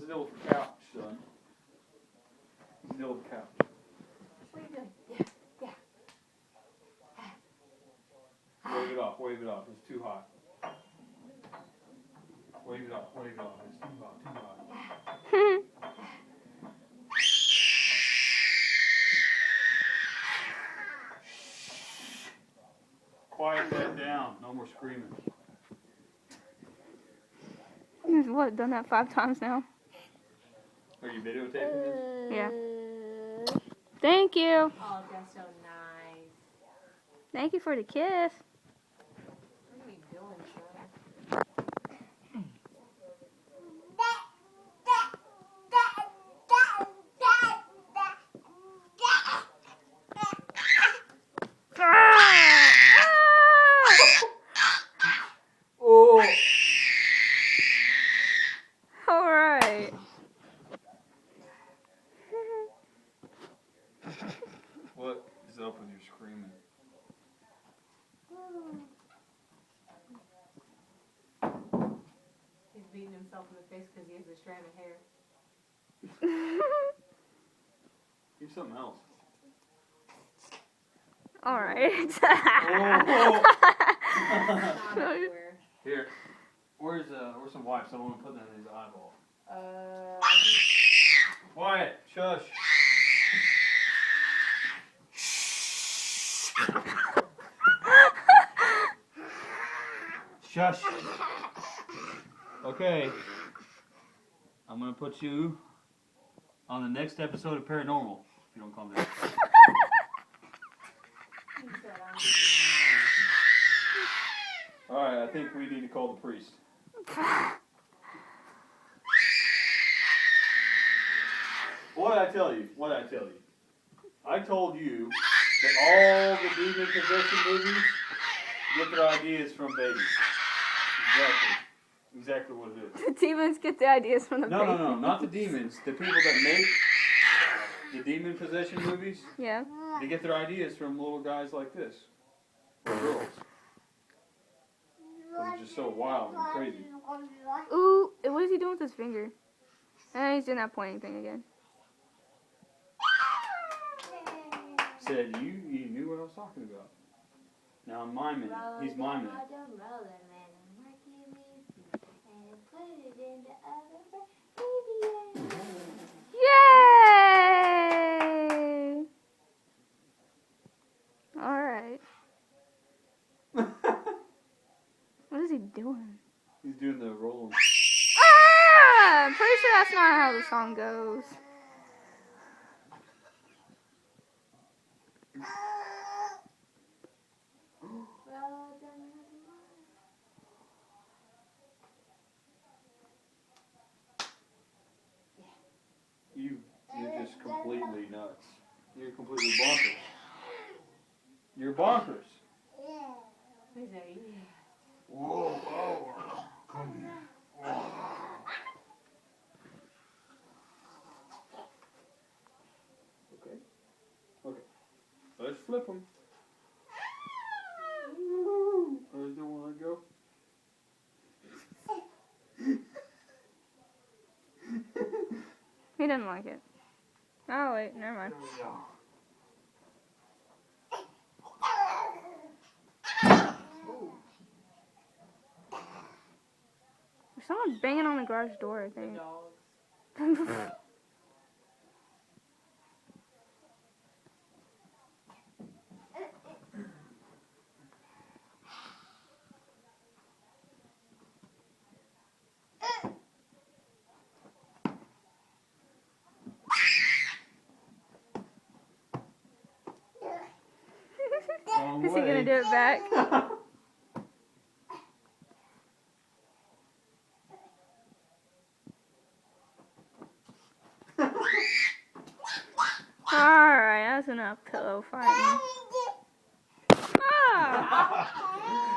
to deal with the couch, son. Let's deal with the couch. What are you doing? Yeah. Wave it off, wave it off. It's too hot. Wave it off, wave it off. It's too hot, too hot. Quiet that down. No more screaming. You've what, done that 5 times now? Are you videotaping this? Yeah. Thank you. Oh, that's so nice. Thank you for the kiss. What are you doing, Sean? Oh! Alright. What is up with your screaming? He's beating himself in the face because he has a strand of hair. Give something else. Alright. Not everywhere. Here. Where's some wipes? I want to put that in his eyeball. Quiet. Shush. Shush. Okay. I'm gonna put you on the next episode of Paranormal if you don't calm down. He said, Alright, I think we need to call the priest. What did I tell you? What did I tell you? I told you that all the demon possession movies get their ideas from babies. Exactly what it is. The demons get the ideas from the baby. No, not the demons. The people that make the demon possession movies, Yeah. they get their ideas from little guys like this. Or girls. They're just so wild and crazy. Ooh, what is he doing with his finger? He's doing that pointing thing again. Said you knew what I was talking about. Now I'm miming it. He's miming it. Yay! Alright. What is he doing? He's doing the rolling. Ah! I'm pretty sure that's not how the song goes. You're just completely nuts. You're completely bonkers. You're bonkers. He's like, yeah. Whoa, come here. Okay. Let's flip him. Where's the one to go? He doesn't like it. Oh, wait, never mind. There's someone banging on the garage door, I The think. dogs. Is he gonna do it back? Alright, that's enough pillow fighting. Ah!